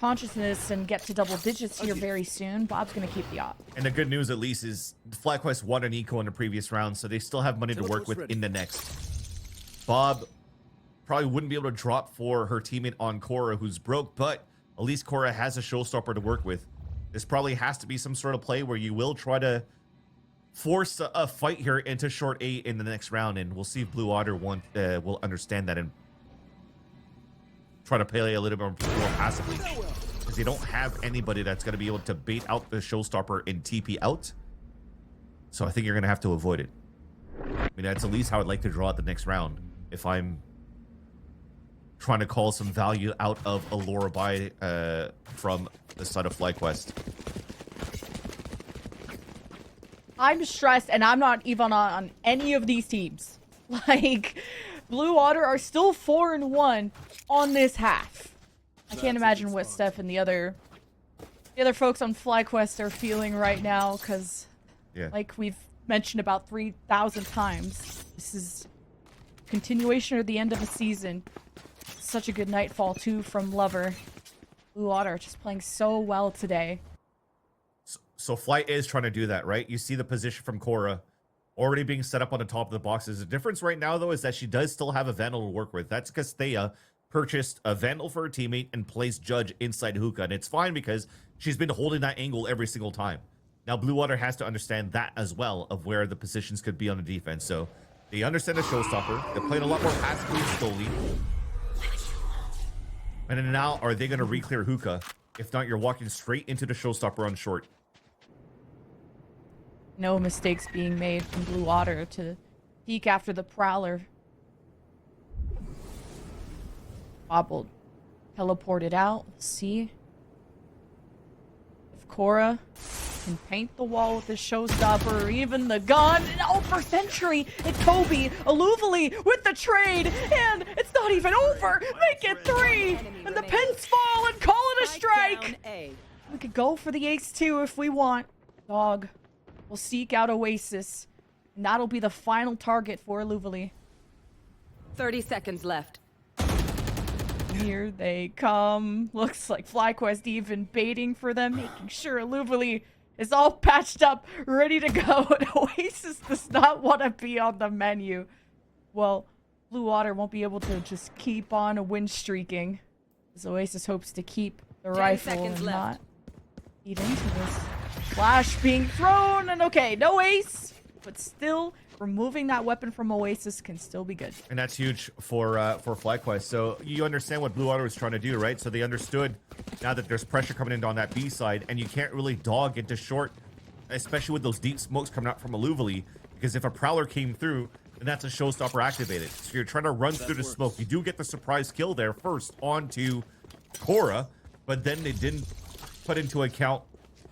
consciousness and get to double digits here very soon. Bob's going to keep the op. And the good news, at least, is FlyQuest won an eco in the previous round, so they still have money to work with in the next. Bob probably wouldn't be able to drop for her teammate on Cora, who's broke, but at least Cora has a showstopper to work with. This probably has to be some sort of play where you will try to force a fight here into short 8 in the next round, and we'll see if Blue Water will understand that and try to play a little bit more passively, because they don't have anybody that's going to be able to bait out the showstopper and TP out. So I think you're going to have to avoid it. I mean, that's at least how I'd like to draw out the next round if I'm trying to call some value out of Allura by from the side of FlyQuest. I'm stressed, and I'm not even on any of these teams. Like, Blue Water are still 4-1 on this half. I can't imagine what Steph and the other folks on FlyQuest are feeling right now, because, like we've mentioned about 3,000 times, this is continuation or the end of a season. Such a good Nightfall, too, from Lover. Blue Water are just playing so well today. So Flight is trying to do that, right? You see the position from Cora already being set up on the top of the boxes. The difference right now, though, is that she does still have a Vandal to work with. That's because Thea purchased a Vandal for her teammate and placed Judge inside Hookah. And it's fine because she's been holding that angle every single time. Now, Blue Water has to understand that as well of where the positions could be on the defense. So they understand the showstopper. They're playing a lot more passively and slowly. And then now, are they going to re-clear Hookah? If not, you're walking straight into the showstopper on short. No mistakes being made from Blue Water to peek after the Prowler. Bob will teleport it out. We'll see if Cora can paint the wall with the showstopper or even the gun. And oh, for Sentry and Kobe, Aluvali with the trade, and it's not even over. Make it 3, and the pins fall and call it a strike. We could go for the ace too if we want. Dog will seek out Oasis, and that'll be the final target for Aluvali. 30 seconds left. Here they come. Looks like FlyQuest even baiting for them, making sure Aluvali is all patched up, ready to go. And Oasis does not want to be on the menu. Well, Blue Water won't be able to just keep on win streaking, as Oasis hopes to keep the rifle and not eat into this. Flash being thrown, and okay, no ace, but still removing that weapon from Oasis can still be good. And that's huge for FlyQuest. So you understand what Blue Water was trying to do, right? So they understood now that there's pressure coming in on that B side, and you can't really dog into short, especially with those deep smokes coming out from Aluvali, because if a Prowler came through, then that's a showstopper activated. So you're trying to run through the smoke. You do get the surprise kill there first onto Cora, but then they didn't put into account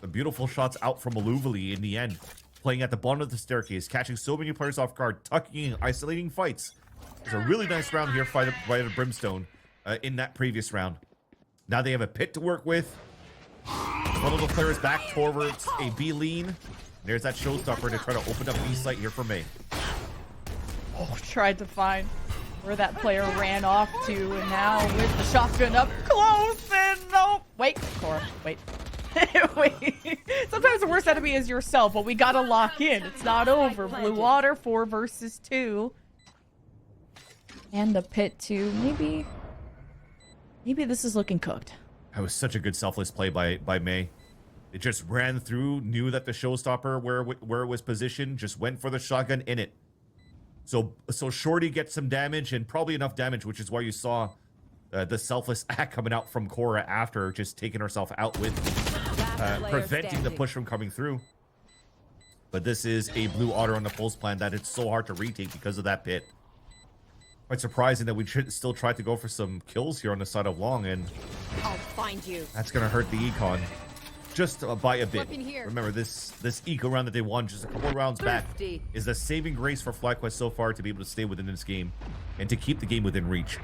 the beautiful shots out from Aluvali in the end. Playing at the bottom of the staircase, catching so many players off guard, tucking in, isolating fights. It's a really nice round here by the Brimstone in that previous round. Now they have a pit to work with. One of the players back towards a B lean. There's that showstopper to try to open up B site here for May. Oh, tried to find where that player ran off to, and now with the shotgun up close, and no. Wait, Cora, wait. Wait. Sometimes the worst enemy is yourself, but we gotta lock in. It's not over. Blue Water 4 versus 2. And the pit too. Maybe this is looking cooked. That was such a good selfless play by May. It just ran through, knew that the showstopper where it was positioned, just went for the shotgun in it. So Shorty gets some damage, and probably enough damage, which is why you saw the selfless act coming out from Cora after just taking herself out with preventing the push from coming through. But this is a Blue Otter on the pulse plan that it's so hard to retake because of that pit. Quite surprising that we should still try to go for some kills here on the side of long, and I'll find you. That's gonna hurt the econ just by a bit. Remember, this eco round that they won just a couple of rounds back is the saving grace for FlyQuest so far to be able to stay within this game and to keep the game within reach.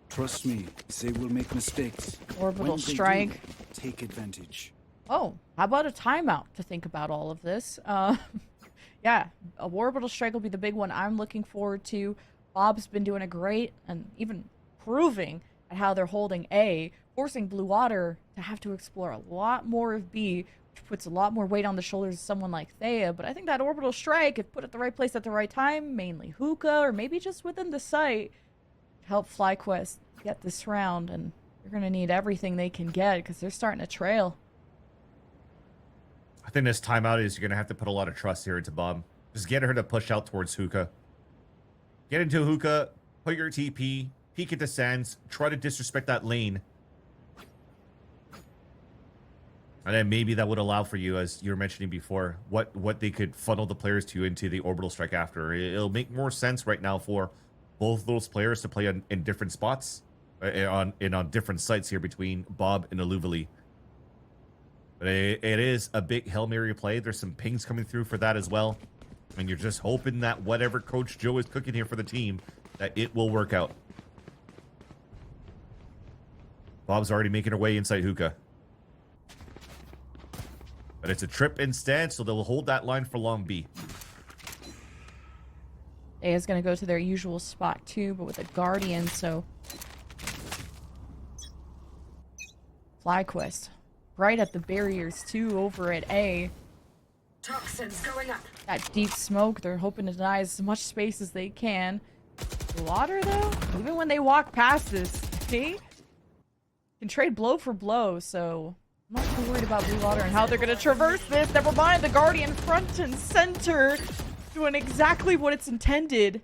Trust me, they will make mistakes. Orbital strike. Take advantage. Oh, how about a timeout to think about all of this? Yeah, a orbital strike will be the big one I'm looking forward to. Bob's been doing a great and even proving at how they're holding A, forcing Blue Water to have to explore a lot more of B, which puts a lot more weight on the shoulders of someone like Thea. But I think that orbital strike, if put at the right place at the right time, mainly Hookah, or maybe just within the site, help FlyQuest get this round, and they're going to need everything they can get because they're starting to trail. I think this timeout is you're going to have to put a lot of trust here into Bob. Just get her to push out towards Hookah. Get into Hookah, put your TP, peek into Sands, try to disrespect that lane. And then maybe that would allow for you, as you were mentioning before, what they could funnel the players to into the orbital strike after. It'll make more sense right now for both those players to play in different spots, on different sites here between Bob and Aluvali. But it is a big Hail Mary play. There's some pings coming through for that as well. And you're just hoping that whatever Coach Joe is cooking here for the team, that it will work out. Bob's already making her way inside Hookah. But it's a trip in stance, so they'll hold that line for long B. Thea's going to go to their usual spot too, but with a Guardian, so FlyQuest right at the barriers too over at A. Toxins going up. That deep smoke, they're hoping to deny as much space as they can. Water though, even when they walk past this, they can trade blow for blow, so I'm not too worried about Blue Water and how they're gonna traverse this. Never mind, the Guardian front and center doing exactly what it's intended.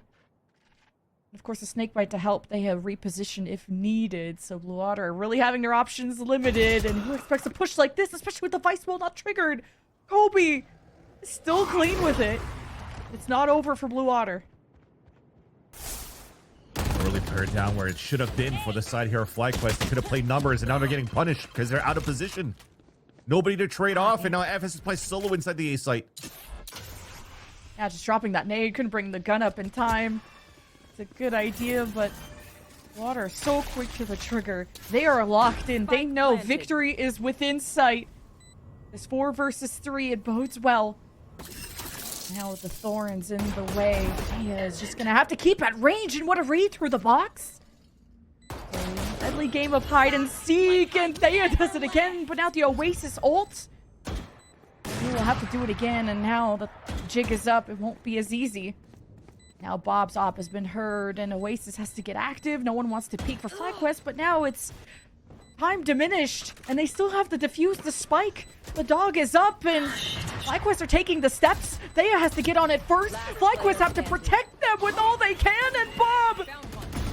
Of course, a snakebite to help. They have repositioned if needed. So Blue Water are really having their options limited. And who expects a push like this, especially with the Vice Wall not triggered? Kobe is still clean with it. It's not over for Blue Water. Really pared down where it should have been for the side here of FlyQuest. They could have played numbers, and now they're getting punished because they're out of position. Nobody to trade off, and now FS is playing solo inside the A site. Yeah, just dropping that nade. Couldn't bring the gun up in time. It's a good idea, but Water is so quick to the trigger. They are locked in. They know victory is within sight. It's 4 versus 3. It bodes well. Now with the thorns in the way, Thea is just going to have to keep at range. And what a read through the box. A deadly game of hide and seek. And Thea does it again. Put out the Oasis ult. He will have to do it again. And now the jig is up. It won't be as easy. Now Bob's op has been heard, and Oasis has to get active. No one wants to peek for FlyQuest, but now it's time diminished, and they still have to defuse the spike. The dog is up, and FlyQuest are taking the steps. Thea has to get on it first. FlyQuest have to protect them with all they can, and Bob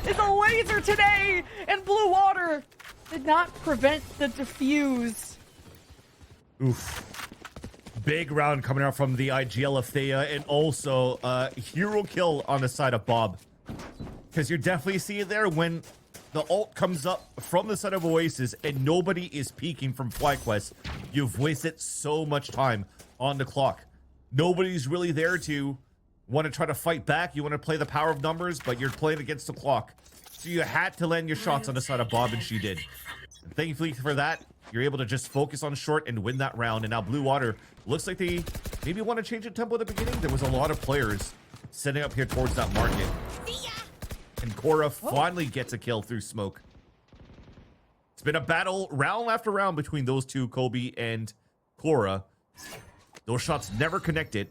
is a laser today, and Blue Water did not prevent the defuse. Oof. Big round coming out from the IGL of Thea, and also hero kill on the side of Bob. Because you definitely see it there when the ult comes up from the side of Oasis and nobody is peeking from FlyQuest. You've wasted so much time on the clock. Nobody's really there to want to try to fight back. You want to play the power of numbers, but you're playing against the clock. So you had to land your shots on the side of Bob, and she did. And thankfully for that, you're able to just focus on short and win that round. And now Blue Water looks like they maybe want to change the tempo at the beginning. There was a lot of players setting up here towards that market. And Cora finally gets a kill through smoke. It's been a battle round after round between those two, Kobe and Cora. Those shots never connected,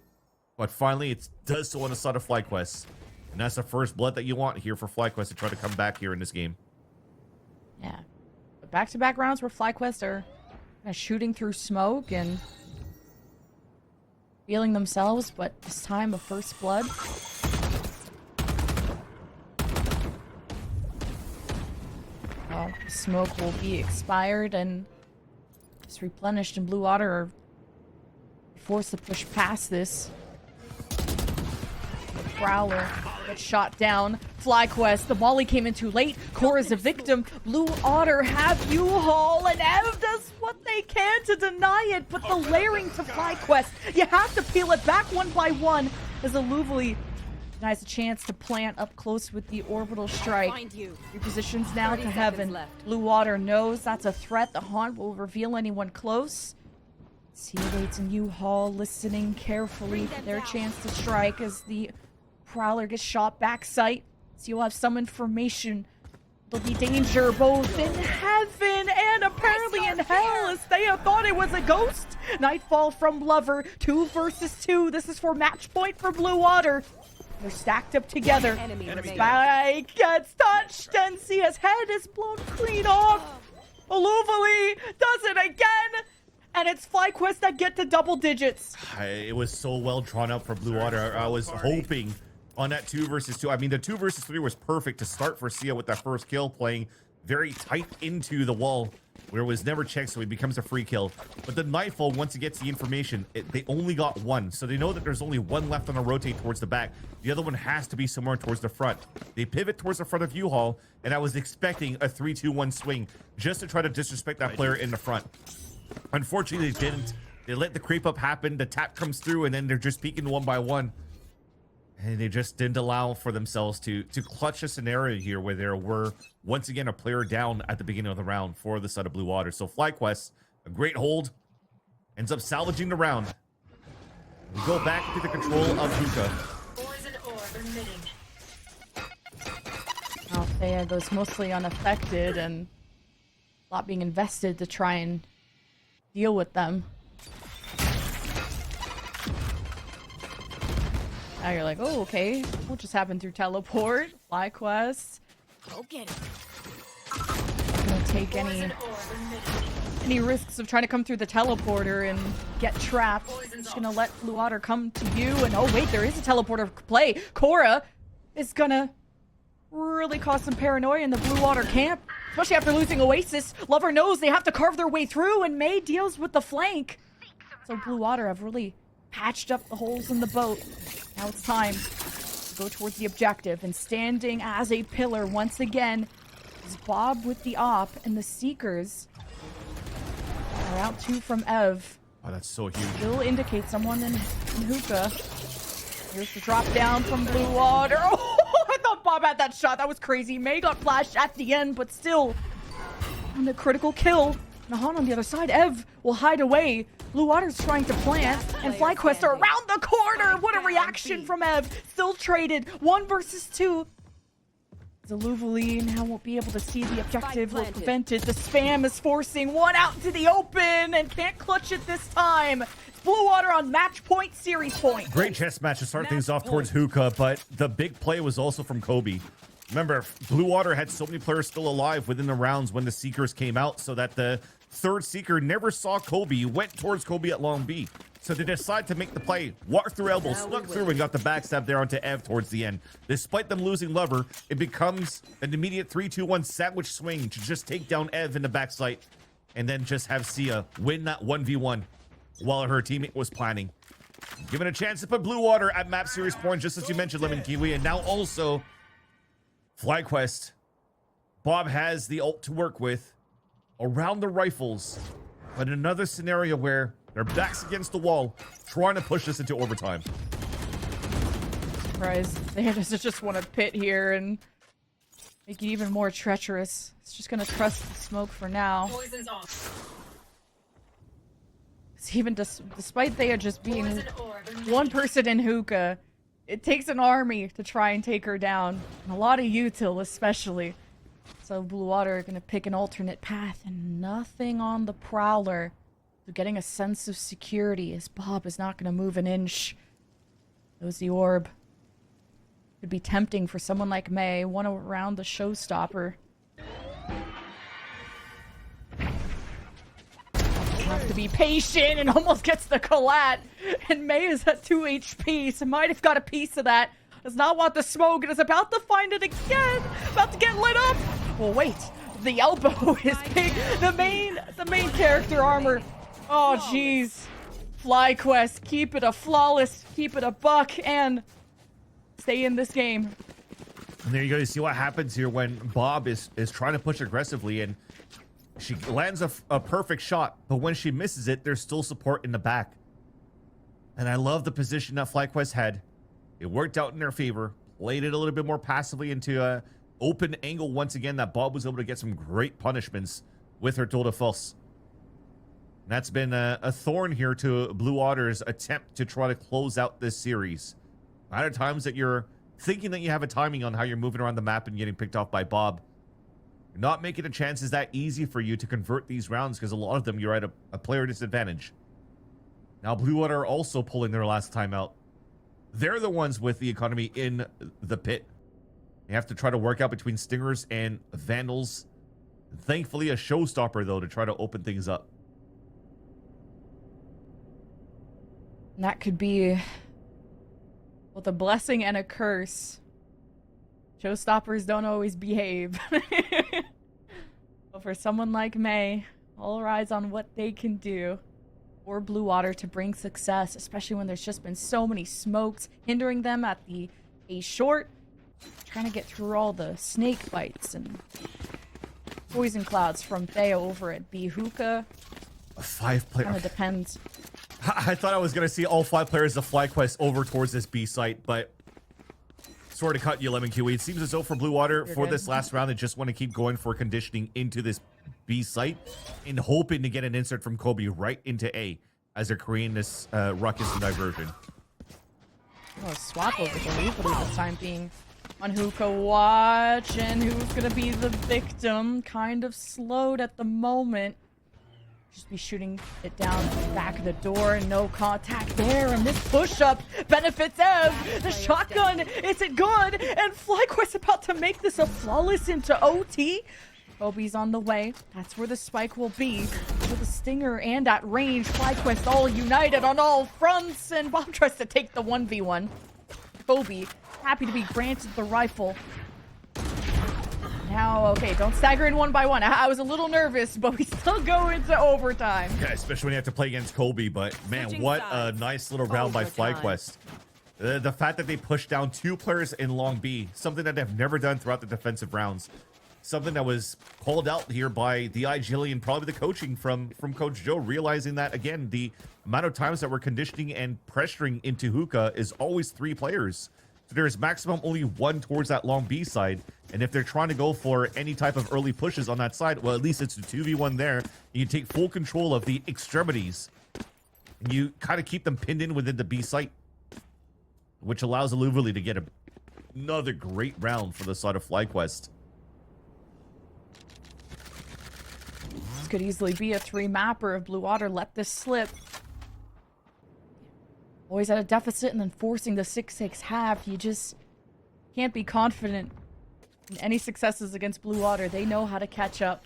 but finally it does so on the side of FlyQuest. And that's the first blood that you want here for FlyQuest to try to come back here in this game. Yeah. Back-to-back rounds where FlyQuest are kind of shooting through smoke and feeling themselves, but this time a first blood. Well, smoke will be expired and just replenished, and Blue Water are forced to push past this. The Prowler gets shot down. FlyQuest, the volley came in too late. Cora's a victim. Blue Otter have U-Haul, and Ev does what they can to deny it, but the layering to FlyQuest, you have to peel it back one by one as Aluvali denies a chance to plant up close with the orbital strike. Repositions now to heaven. Blue Water knows that's a threat. The Haunt will reveal anyone close. Teammates and U-Haul listening carefully for their chance to strike as the Prowler gets shot backside. So you'll have some information. There'll be danger both in heaven and apparently in hell as they have thought it was a ghost. Nightfall from Lover, 2 versus 2. This is for match point for Blue Water. They're stacked up together. Spike gets touched and Sia's head is blown clean off. Aluvali does it again. And it's FlyQuest that get to double digits. It was so well drawn up for Blue Water. I was hoping on that 2 versus 2. I mean, the 2 versus 3 was perfect to start for Sia with that first kill, playing very tight into the wall where it was never checked, so it becomes a free kill. But the Nightfall, once it gets the information, they only got 1. So they know that there's only 1 left on a rotate towards the back. The other one has to be somewhere towards the front. They pivot towards the front of U-Haul, and I was expecting a 3-2-1 swing just to try to disrespect that player in the front. Unfortunately, they didn't. They let the creep up happen. The tap comes through, and then they're just peeking one by one. And they just didn't allow for themselves to clutch a scenario here where there were, once again, a player down at the beginning of the round for the side of Blue Water. So FlyQuest, a great hold, ends up salvaging the round. We go back to the control of Hookah. Poison orb emitting. Althea goes mostly unaffected, and a lot being invested to try and deal with them. Now you're like, oh, okay. We'll just happen through teleport, fly quests. Go get it. Not gonna take any risks of trying to come through the teleporter and get trapped. Just gonna let Blue Water come to you. And oh wait, there is a teleporter play. Cora is gonna really cause some paranoia in the Blue Water camp, especially after losing Oasis. Lover knows they have to carve their way through, and May deals with the flank. So Blue Water have really patched up the holes in the boat. Now it's time to go towards the objective, and standing as a pillar once again is Bob with the op, and the Seekers are out 2 from Ev. Oh, that's so huge. Still indicates someone in hookah. Here's the drop down from Blue Water. Oh, I thought Bob had that shot. That was crazy. May got flashed at the end, but still on the critical kill. Nahan on the other side. Ev will hide away. Blue Water's trying to plant, and FlyQuest are around the corner. What a reaction from Ev. Still traded. 1 versus 2. Zaluvali now won't be able to see the objective. Will prevent it. The spam is forcing one out into the open and can't clutch it this time. It's Blue Water on match point, series point. Great chess match to start things off towards Hookah, but the big play was also from Kobe. Remember, Blue Water had so many players still alive within the rounds when the Seekers came out, so that the third Seeker never saw Kobe, went towards Kobe at long B. So they decide to make the play, walk through elbow, snuck through, and got the backstab there onto Ev towards the end. Despite them losing Lover, it becomes an immediate 3-2-1 sandwich swing to just take down Ev in the backside, and then just have Sia win that 1v1 while her teammate was planning. Given a chance to put Blue Water at map series point, just as you mentioned, Lemon Kiwi, and now also FlyQuest. Bob has the ult to work with around the rifles, but another scenario where their backs against the wall, trying to push this into overtime. Surprised they just want to pit here and make it even more treacherous. It's just gonna trust the smoke for now. Poison's off. It's even despite they are just being one person in hookah, it takes an army to try and take her down, and a lot of util especially. So Blue Water are gonna pick an alternate path, and nothing on the Prowler. So getting a sense of security as Bob is not gonna move an inch. There's the orb. Could be tempting for someone like May, one around the showstopper. Have to be patient and almost gets the collat. And May is at 2 HP, so might have got a piece of that. Does not want the smoke and is about to find it again. About to get lit up. Well, wait. The elbow is big. The main character armor. Oh, jeez. FlyQuest, keep it a flawless, keep it a buck, and stay in this game. And there you go. You see what happens here when Bob is trying to push aggressively, and she lands a perfect shot, but when she misses it, there's still support in the back. And I love the position that FlyQuest had. It worked out in their favor. Played it a little bit more passively into a open angle once again that Bob was able to get some great punishments with her tour de force. And that's been a thorn here to Blue Water's attempt to try to close out this series. A lot of times that you're thinking that you have a timing on how you're moving around the map and getting picked off by Bob. You're not making the chances that easy for you to convert these rounds because a lot of them you're at a player disadvantage. Now Blue Water are also pulling their last time out. They're the ones with the economy in the pit. They have to try to work out between Stingers and Vandals. Thankfully a showstopper though to try to open things up. And that could be both a blessing and a curse. Showstoppers don't always behave. But for someone like May, all eyes on what they can do for Blue Water to bring success, especially when there's just been so many smokes hindering them at the A short, trying to get through all the snake bites and poison clouds from Thea over at B Hookah. A 5-player. Kind of depends. I thought I was going to see all 5 players of FlyQuest over towards this B site, but sorry to cut you, Lemon Kiwi. It seems as though for Blue Water, for this last round, they just want to keep going for conditioning into this B site and hoping to get an insert from Kobe right into A as they're creating this ruckus and diversion. Oh, swap over the Leafly this time being On Hookah watch, and who's gonna be the victim? Kind of slowed at the moment. Just be shooting it down the back of the door. No contact there, and this push-up benefits Ev. The shotgun isn't good, and FlyQuest about to make this a flawless into OT. Kobe's on the way. That's where the spike will be. With a stinger and at range, FlyQuest all united on all fronts, and Bob tries to take the 1v1. Kobe happy to be granted the rifle. Now, okay, don't stagger in one by one. I was a little nervous, but we still go into overtime. Yeah, especially when you have to play against Kobe. But man, what a nice little round by FlyQuest. The fact that they pushed down 2 players in long B, something that they've never done throughout the defensive rounds. Something that was called out here by the IGL and probably the coaching from Coach Joe, realizing that, again, the amount of times that we're conditioning and pressuring into Hookah is always 3 players. So there's maximum only 1 towards that long B side. And if they're trying to go for any type of early pushes on that side, well, at least it's a 2v1 there. You take full control of the extremities. And you kind of keep them pinned in within the B site, which allows Aluvali to get another great round for the side of FlyQuest. This could easily be a 3-mapper if Blue Water let this slip. Always at a deficit and then forcing the 6-6 half. You just can't be confident in any successes against Blue Water. They know how to catch up.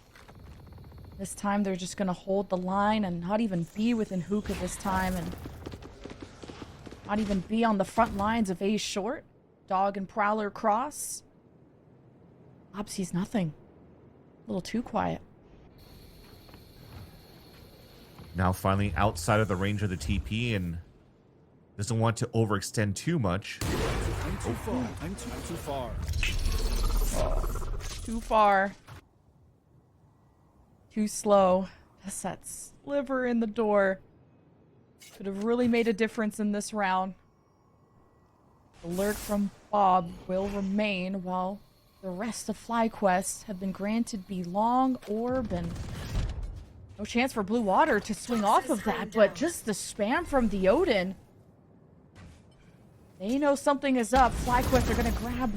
This time they're just going to hold the line and not even be within Hookah this time. And not even be on the front lines of A short. Dog and Prowler cross. Bob sees nothing. A little too quiet. Now finally outside of the range of the TP and doesn't want to overextend too much. I'm too far. I'm too far. Too far. Too slow. That's that sliver in the door. Could have really made a difference in this round. The lurk from Bob will remain while the rest of FlyQuest have been granted B long orb and no chance for Blue Water to swing off of that, but just the spam from the Odin. They know something is up. FlyQuest are going to grab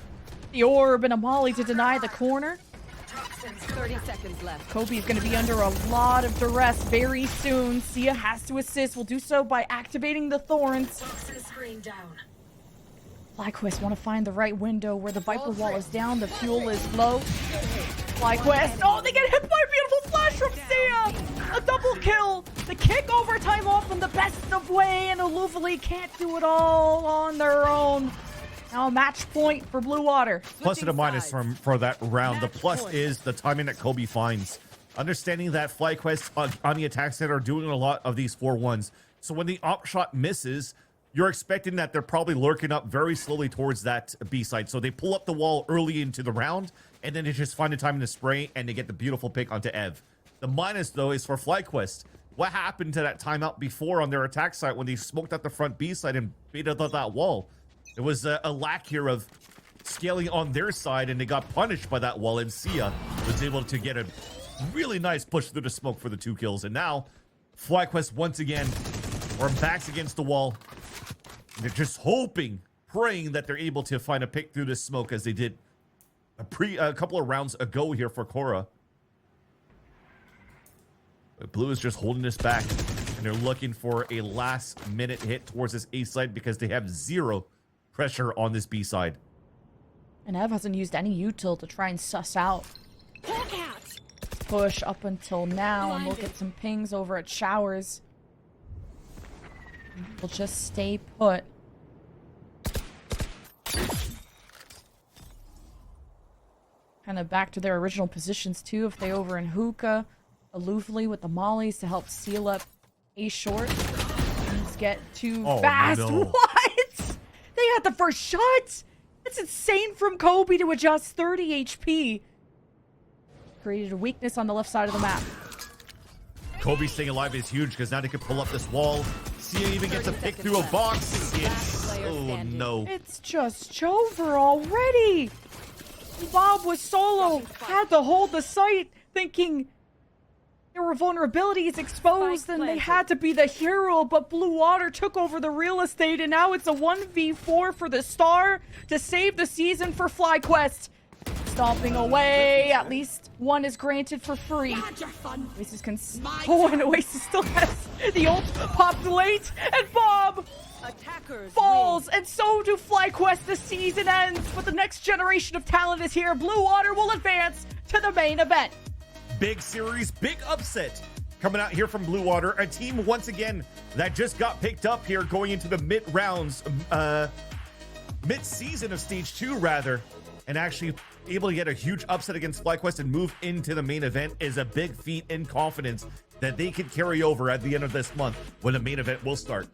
the orb and a molly to deny the corner. 30 seconds left. Kobe's going to be under a lot of duress very soon. Sia has to assist. Will do so by activating the thorns. FlyQuest want to find the right window where the Viper wall is down. The fuel is low. FlyQuest. Oh, they get hit by a beautiful flash from Sia. A double kill. The kick overtime off in the best of way, and Aluvali can't do it all on their own. Now match point for Blue Water. Plus and a minus for that round. The plus is the timing that Kobe finds. Understanding that FlyQuest on the attack side are doing a lot of these 4-1s. So when the op shot misses, you're expecting that they're probably lurking up very slowly towards that B side. So they pull up the wall early into the round, and then they just find the time to spray, and they get the beautiful pick onto Ev. The minus, though, is for FlyQuest. What happened to that timeout before on their attack side when they smoked out the front B side and baited out that wall? There was a lack here of scaling on their side, and they got punished by that wall, and Sia was able to get a really nice push through the smoke for the 2 kills. And now, FlyQuest once again are backs against the wall. They're just hoping, praying that they're able to find a pick through this smoke as they did a couple of rounds ago here for Korra. But Blue is just holding this back, and they're looking for a last-minute hit towards this A side because they have 0 pressure on this B side. And Ev hasn't used any util to try and suss out. Push up until now, and we'll get some pings over at Showers. We'll just stay put. Kind of back to their original positions too if they over in Hookah. Aluvali with the mollies to help seal up A short. These get too fast. No. What? They had the first shot. That's insane from Kobe to adjust 30 HP. Created a weakness on the left side of the map. Kobe staying alive is huge because now they can pull up this wall. Sia even gets a pick through a box. Oh no. It's just over already. Bob was solo. Had to hold the site thinking There were vulnerabilities exposed and they had to be the hero, but Blue Water took over the real estate and now it's a 1v4 for the Star to save the season for FlyQuest. Stomping away, at least one is granted for free. Oasis can... Oh, and Oasis still has the ult popped late, and Bob falls, and so do FlyQuest. The season ends, but the next generation of talent is here. Blue Water will advance to the main event. Big series, big upset coming out here from Blue Water. A team, once again, that just got picked up here going into the mid-rounds, mid-season of Stage 2, rather, and actually able to get a huge upset against FlyQuest and move into the main event is a big feat in confidence that they can carry over at the end of this month when the main event will start.